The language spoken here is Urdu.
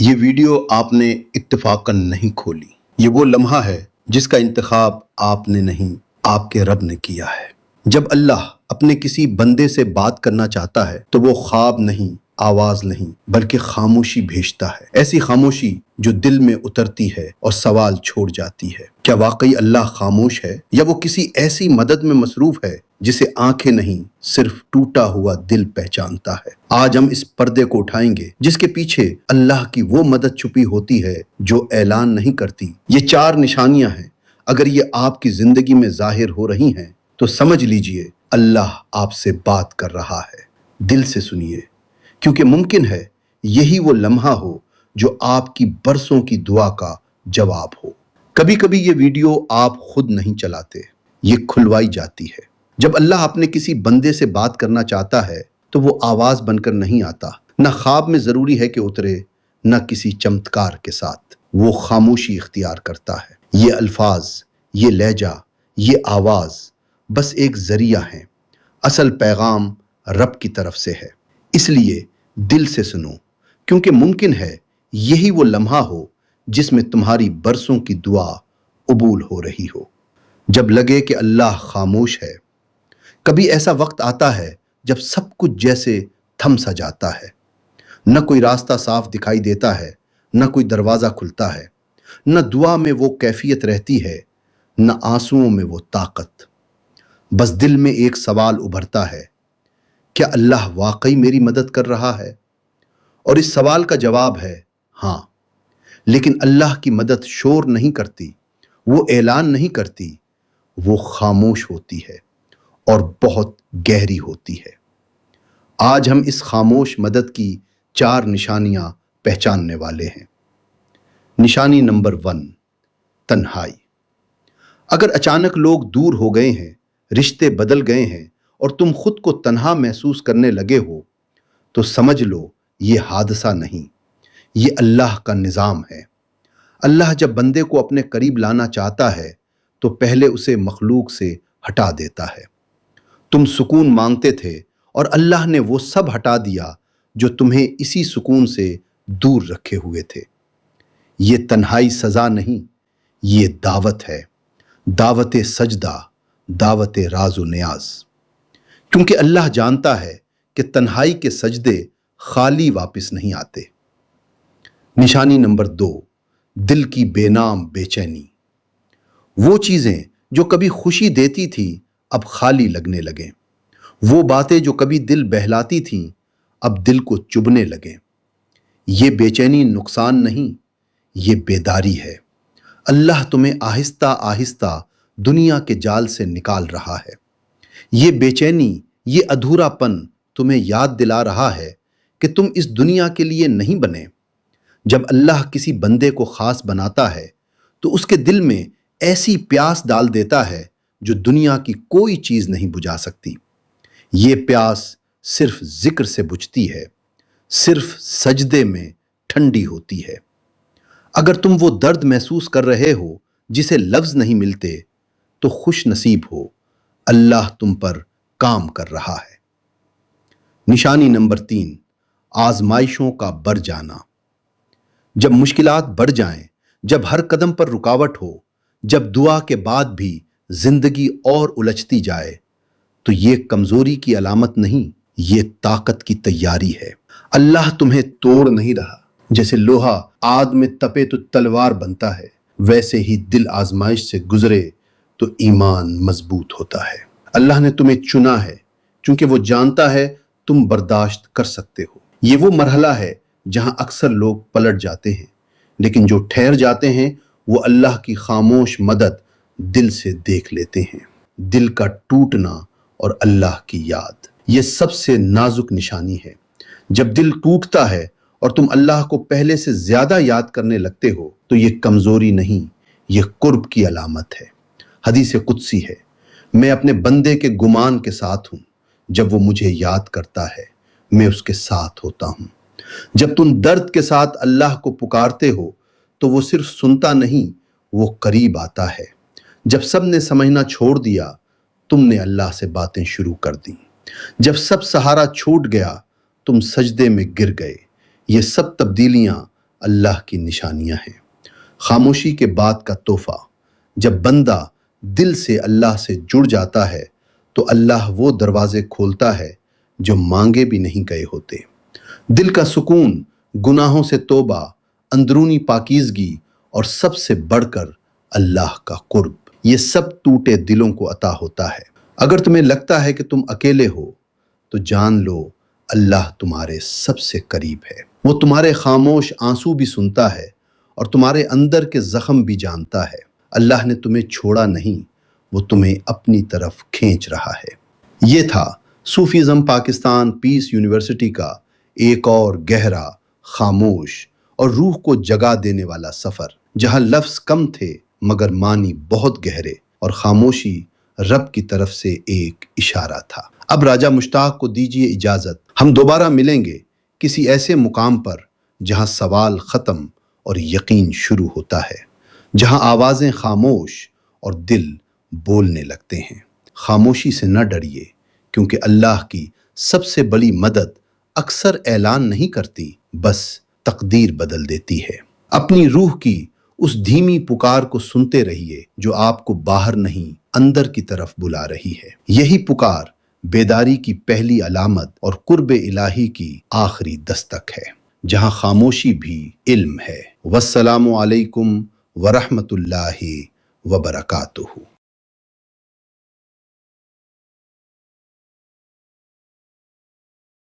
یہ ویڈیو آپ نے اتفاقاً نہیں کھولی۔ یہ وہ لمحہ ہے جس کا انتخاب آپ نے نہیں، آپ کے رب نے کیا ہے۔ جب اللہ اپنے کسی بندے سے بات کرنا چاہتا ہے تو وہ خواب نہیں، آواز نہیں، بلکہ خاموشی بھیجتا ہے۔ ایسی خاموشی جو دل میں اترتی ہے اور سوال چھوڑ جاتی ہے، کیا واقعی اللہ خاموش ہے یا وہ کسی ایسی مدد میں مصروف ہے جسے آنکھیں نہیں، صرف ٹوٹا ہوا دل پہچانتا ہے؟ آج ہم اس پردے کو اٹھائیں گے جس کے پیچھے اللہ کی وہ مدد چھپی ہوتی ہے جو اعلان نہیں کرتی۔ یہ 4 نشانیاں ہیں، اگر یہ آپ کی زندگی میں ظاہر ہو رہی ہیں تو سمجھ لیجئے اللہ آپ سے بات کر رہا ہے۔ دل سے سنیے، کیونکہ ممکن ہے یہی وہ لمحہ ہو جو آپ کی برسوں کی دعا کا جواب ہو۔ کبھی کبھی یہ ویڈیو آپ خود نہیں چلاتے، یہ کھلوائی جاتی ہے۔ جب اللہ اپنے کسی بندے سے بات کرنا چاہتا ہے تو وہ آواز بن کر نہیں آتا، نہ خواب میں ضروری ہے کہ اترے، نہ کسی چمتکار کے ساتھ۔ وہ خاموشی اختیار کرتا ہے۔ یہ الفاظ، یہ لہجہ، یہ آواز بس ایک ذریعہ ہیں، اصل پیغام رب کی طرف سے ہے۔ اس لیے دل سے سنو، کیونکہ ممکن ہے یہی وہ لمحہ ہو جس میں تمہاری برسوں کی دعا قبول ہو رہی ہو۔ جب لگے کہ اللہ خاموش ہے، کبھی ایسا وقت آتا ہے جب سب کچھ جیسے تھم سا جاتا ہے۔ نہ کوئی راستہ صاف دکھائی دیتا ہے، نہ کوئی دروازہ کھلتا ہے، نہ دعا میں وہ کیفیت رہتی ہے، نہ آنسوؤں میں وہ طاقت۔ بس دل میں ایک سوال ابھرتا ہے، کیا اللہ واقعی میری مدد کر رہا ہے؟ اور اس سوال کا جواب ہے ہاں، لیکن اللہ کی مدد شور نہیں کرتی، وہ اعلان نہیں کرتی، وہ خاموش ہوتی ہے اور بہت گہری ہوتی ہے۔ آج ہم اس خاموش مدد کی 4 نشانیاں پہچاننے والے ہیں۔ نشانی نمبر 1، تنہائی۔ اگر اچانک لوگ دور ہو گئے ہیں، رشتے بدل گئے ہیں اور تم خود کو تنہا محسوس کرنے لگے ہو تو سمجھ لو یہ حادثہ نہیں، یہ اللہ کا نظام ہے۔ اللہ جب بندے کو اپنے قریب لانا چاہتا ہے تو پہلے اسے مخلوق سے ہٹا دیتا ہے۔ تم سکون مانگتے تھے اور اللہ نے وہ سب ہٹا دیا جو تمہیں اسی سکون سے دور رکھے ہوئے تھے۔ یہ تنہائی سزا نہیں، یہ دعوت ہے، دعوت سجدہ، دعوت راز و نیاز۔ کیونکہ اللہ جانتا ہے کہ تنہائی کے سجدے خالی واپس نہیں آتے۔ نشانی نمبر 2، دل کی بے نام بے چینی۔ وہ چیزیں جو کبھی خوشی دیتی تھی اب خالی لگنے لگیں۔ وہ باتیں جو کبھی دل بہلاتی تھیں اب دل کو چبھنے لگیں۔ یہ بے چینی نقصان نہیں، یہ بیداری ہے۔ اللہ تمہیں آہستہ آہستہ دنیا کے جال سے نکال رہا ہے۔ یہ بے چینی، یہ ادھورا پن تمہیں یاد دلا رہا ہے کہ تم اس دنیا کے لیے نہیں بنے۔ جب اللہ کسی بندے کو خاص بناتا ہے تو اس کے دل میں ایسی پیاس ڈال دیتا ہے جو دنیا کی کوئی چیز نہیں بجھا سکتی۔ یہ پیاس صرف ذکر سے بجھتی ہے، صرف سجدے میں ٹھنڈی ہوتی ہے۔ اگر تم وہ درد محسوس کر رہے ہو جسے لفظ نہیں ملتے تو خوش نصیب ہو، اللہ تم پر کام کر رہا ہے۔ نشانی نمبر 3، آزمائشوں کا بڑھ جانا۔ جب مشکلات بڑھ جائیں، جب ہر قدم پر رکاوٹ ہو، جب دعا کے بعد بھی زندگی اور الجھتی جائے تو یہ کمزوری کی علامت نہیں، یہ طاقت کی تیاری ہے۔ اللہ تمہیں توڑ نہیں رہا۔ جیسے لوہا آگ میں تپے تو تلوار بنتا ہے، ویسے ہی دل آزمائش سے گزرے تو ایمان مضبوط ہوتا ہے۔ اللہ نے تمہیں چنا ہے چونکہ وہ جانتا ہے تم برداشت کر سکتے ہو۔ یہ وہ مرحلہ ہے جہاں اکثر لوگ پلٹ جاتے ہیں، لیکن جو ٹھہر جاتے ہیں وہ اللہ کی خاموش مدد دل سے دیکھ لیتے ہیں۔ دل کا ٹوٹنا اور اللہ کی یاد، یہ سب سے نازک نشانی ہے۔ جب دل ٹوٹتا ہے اور تم اللہ کو پہلے سے زیادہ یاد کرنے لگتے ہو تو یہ کمزوری نہیں، یہ قرب کی علامت ہے۔ حدیث قدسی ہے، میں اپنے بندے کے گمان کے ساتھ ہوں، جب وہ مجھے یاد کرتا ہے میں اس کے ساتھ ہوتا ہوں۔ جب تم درد کے ساتھ اللہ کو پکارتے ہو تو وہ صرف سنتا نہیں، وہ قریب آتا ہے۔ جب سب نے سمجھنا چھوڑ دیا تم نے اللہ سے باتیں شروع کر دیں۔ جب سب سہارا چھوٹ گیا تم سجدے میں گر گئے۔ یہ سب تبدیلیاں اللہ کی نشانیاں ہیں۔ خاموشی کے بعد کا تحفہ، جب بندہ دل سے اللہ سے جڑ جاتا ہے تو اللہ وہ دروازے کھولتا ہے جو مانگے بھی نہیں گئے ہوتے۔ دل کا سکون، گناہوں سے توبہ، اندرونی پاکیزگی اور سب سے بڑھ کر اللہ کا قرب، یہ سب ٹوٹے دلوں کو عطا ہوتا ہے۔ اگر تمہیں لگتا ہے کہ تم اکیلے ہو تو جان لو اللہ تمہارے سب سے قریب ہے۔ وہ تمہارے خاموش آنسو بھی سنتا ہے اور تمہارے اندر کے زخم بھی جانتا ہے۔ اللہ نے تمہیں چھوڑا نہیں، وہ تمہیں اپنی طرف کھینچ رہا ہے۔ یہ تھا صوفیزم پاکستان پیس یونیورسٹی کا ایک اور گہرا، خاموش اور روح کو جگا دینے والا سفر، جہاں لفظ کم تھے مگر معنی بہت گہرے، اور خاموشی رب کی طرف سے ایک اشارہ تھا۔ اب راجہ مشتاق کو دیجیے اجازت، ہم دوبارہ ملیں گے کسی ایسے مقام پر جہاں سوال ختم اور یقین شروع ہوتا ہے، جہاں آوازیں خاموش اور دل بولنے لگتے ہیں۔ خاموشی سے نہ ڈریے، کیونکہ اللہ کی سب سے بڑی مدد اکثر اعلان نہیں کرتی، بس تقدیر بدل دیتی ہے۔ اپنی روح کی اس دھیمی پکار کو سنتے رہیے جو آپ کو باہر نہیں اندر کی طرف بلا رہی ہے۔ یہی پکار بیداری کی پہلی علامت اور قرب الہی کی آخری دستک ہے، جہاں خاموشی بھی علم ہے۔ والسلام علیکم ورحمۃ اللہ وبرکاتہ۔